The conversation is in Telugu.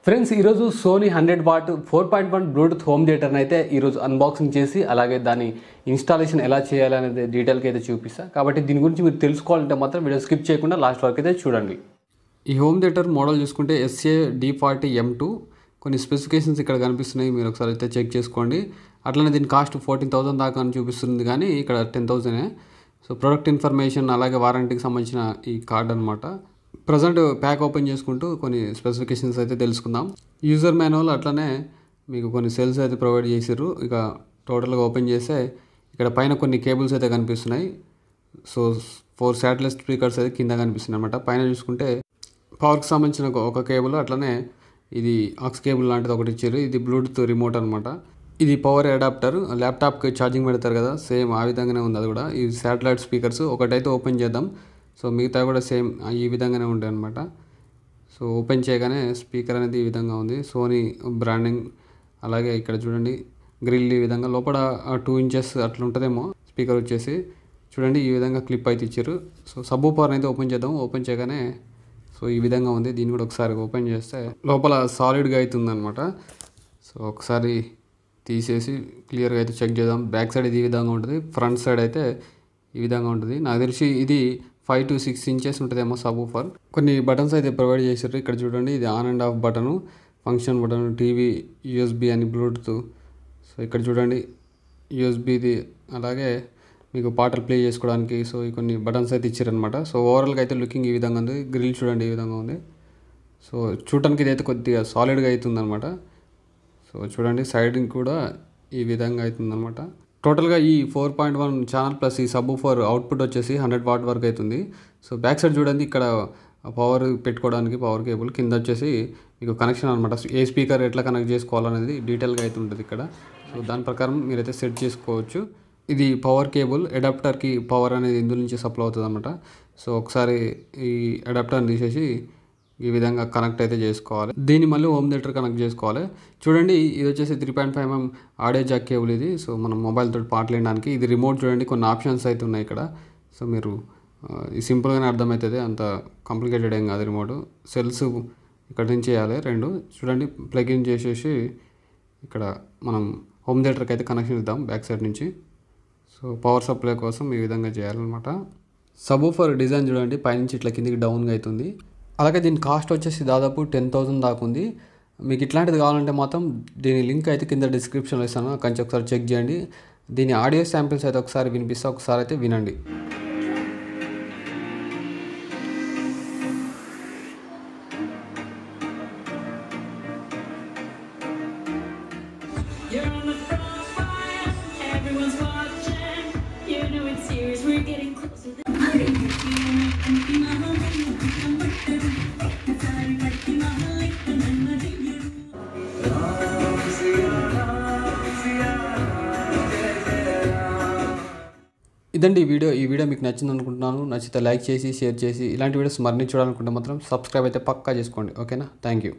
ఫ్రెండ్స్ ఈరోజు సోనీ 100 వాట్ 4.1 బ్లూటూత్ హోమ్ థియేటర్ని అయితే ఈరోజు అన్బాక్సింగ్ చేసి అలాగే దాని ఇన్స్టాలేషన్ ఎలా చేయాలనేది డీటెయిల్గా అయితే చూపిస్తాను. కాబట్టి దీని గురించి మీరు తెలుసుకోవాలంటే మాత్రం వీడియో స్కిప్ చేయకుండా లాస్ట్ వరకు అయితే చూడండి. ఈ హోమ్ థియేటర్ మోడల్ చూసుకుంటే SA-D40M2 కొన్ని స్పెసిఫికేషన్స్ ఇక్కడ కనిపిస్తున్నాయి, మీరు ఒకసారి అయితే చెక్ చేసుకోండి. అట్లనే దీని కాస్ట్ 14,000 దాకా అని చూపిస్తుంది, కానీ ఇక్కడ 10,000. సో ప్రొడక్ట్ ఇన్ఫర్మేషన్ అలాగే వారంటీకి సంబంధించిన ఈ కార్డ్ అనమాట. ప్రజెంట్ ప్యాక్ ఓపెన్ చేసుకుంటూ కొన్ని స్పెసిఫికేషన్స్ అయితే తెలుసుకుందాం. యూజర్ మాన్యువల్ అట్లనే మీకు కొన్ని సెల్స్ అయితే ప్రొవైడ్ చేసారు. ఇక టోటల్గా ఓపెన్ చేస్తే ఇక్కడ పైన కొన్ని కేబుల్స్ అయితే కనిపిస్తున్నాయి. సో 4 శాటిలైట్ స్పీకర్స్ అయితే కింద కనిపిస్తున్నాయి అనమాట. పైన చూసుకుంటే పవర్కి సంబంధించిన ఒక కేబుల్, అట్లనే ఇది ఆక్స్ కేబుల్ లాంటిది ఒకటి ఇచ్చారు. ఇది బ్లూటూత్ రిమోట్ అనమాట. ఇది పవర్ అడాప్టర్, ల్యాప్టాప్కి ఛార్జింగ్ పెడతారు కదా, సేమ్ ఆ విధంగానే ఉంది అది కూడా. ఈ శాటిలైట్ స్పీకర్స్ ఒకటైతే ఓపెన్ చేద్దాం. సో మిగతా కూడా సేమ్ ఈ విధంగానే ఉంటాయి అనమాట. సో ఓపెన్ చేయగానే స్పీకర్ అనేది ఈ విధంగా ఉంది, సోనీ బ్రాండింగ్. అలాగే ఇక్కడ చూడండి గ్రిల్ ఈ విధంగా, లోపల 2 ఇంచెస్ అట్లా ఉంటుందేమో స్పీకర్ వచ్చేసి. చూడండి ఈ విధంగా క్లిప్ అయితే ఇచ్చారు. సో సబ్బూఫర్ అయితే ఓపెన్ చేద్దాం. ఓపెన్ చేయగానే సో ఈ విధంగా ఉంది. దీన్ని కూడా ఒకసారి ఓపెన్ చేస్తే లోపల సాలిడ్గా అవుతుంది అనమాట. సో ఒకసారి తీసేసి క్లియర్గా అయితే చెక్ చేద్దాం. బ్యాక్ సైడ్ ఇది ఈ విధంగా ఉంటుంది, ఫ్రంట్ సైడ్ అయితే ఈ విధంగా ఉంటుంది. నాకు తెలిసి ఇది 5 to 6 ఇంచెస్ ఉంటుందేమో సబ్బూఫర్. కొన్ని బటన్స్ అయితే ప్రొవైడ్ చేశారు. ఇక్కడ చూడండి ఇది on and of button, function button, TV, USB అని బ్లూటూత్. సో ఇక్కడ చూడండి USBది, అలాగే మీకు పాటలు ప్లే చేసుకోవడానికి. సో ఈ కొన్ని బటన్స్ అయితే ఇచ్చారనమాట. సో ఓవరాల్గా అయితే లుకింగ్ ఈ విధంగా ఉంది. గ్రిల్ చూడండి ఈ విధంగా ఉంది. సో చూడటానికి ఇది అయితే కొద్దిగా సాలిడ్గా అవుతుంది అనమాట. సో చూడండి సైడింగ్ కూడా ఈ విధంగా అవుతుంది అనమాట. టోటల్గా ఈ 4.1 ఛానల్ ప్లస్ ఈ సబ్బూఫర్ అవుట్పుట్ వచ్చేసి 100 వాట్ వరకు అవుతుంది. సో బ్యాక్ సైడ్ చూడండి ఇక్కడ పవర్ పెట్టుకోవడానికి పవర్ కేబుల్, కింద వచ్చేసి మీకు కనెక్షన్ అనమాట. ఏ స్పీకర్ ఎట్లా కనెక్ట్ చేసుకోవాలనేది డీటెయిల్గా అయితే ఉంటుంది ఇక్కడ. సో దాని ప్రకారం మీరైతే సెట్ చేసుకోవచ్చు. ఇది పవర్ కేబుల్, అడాప్టర్కి పవర్ అనేది ఇందులో నుంచి సప్లై అవుతుంది అనమాట. సో ఒకసారి ఈ అడాప్టర్ని తీసేసి ఈ విధంగా కనెక్ట్ అయితే చేసుకోవాలి. దీన్ని మళ్ళీ హోమ్ థియేటర్ కనెక్ట్ చేసుకోవాలి. చూడండి ఇది వచ్చేసి 3.5mm ఆడియో జాక్ కేబుల్ ఇది. సో మనం మొబైల్ తోటి పాటలు వినడానికి. ఇది రిమోట్ చూడండి, కొన్ని ఆప్షన్స్ అయితే ఉన్నాయి ఇక్కడ. సో మీరు ఇది సింపుల్గానే అర్థమవుతుంది, అంత కాంప్లికేటెడ్ ఏం కాదు. రిమోట్ సెల్స్ ఇక్కడ నుంచి చేయాలి 2. చూడండి ప్లగ్ ఇన్ చేసేసి ఇక్కడ మనం హోమ్ థియేటర్కి అయితే కనెక్షన్ ఇద్దాం బ్యాక్ సైడ్ నుంచి. సో పవర్ సప్లై కోసం ఈ విధంగా చేయాలన్నమాట. సబ్బూఫర్ డిజైన్ చూడండి పైనుంచి ఇట్లా కిందికి డౌన్గా అవుతుంది. అలాగే దీని కాస్ట్ వచ్చేసి దాదాపు 10,000 దాకా ఉంది. మీకు ఇట్లాంటిది కావాలంటే మాత్రం దీని లింక్ అయితే కింద డిస్క్రిప్షన్లో ఇస్తాను, అక్కడి నుంచి ఒకసారి చెక్ చేయండి. దీని ఆడియో శాంపిల్స్ అయితే ఒకసారి వినిపిస్తా, ఒకసారి అయితే వినండి. ఇదండి ఈ వీడియో మీకు నచ్చింది అనుకుంటున్నాను. నచ్చితే లైక్ చేసి షేర్ చేసి ఇలాంటి వీడియోస్ మరిన్ని చూడాలనుకుంటే మాత్రం సబ్స్క్రైబ్ అయితే పక్కా చేసుకోండి. ఓకేనా? Thank you.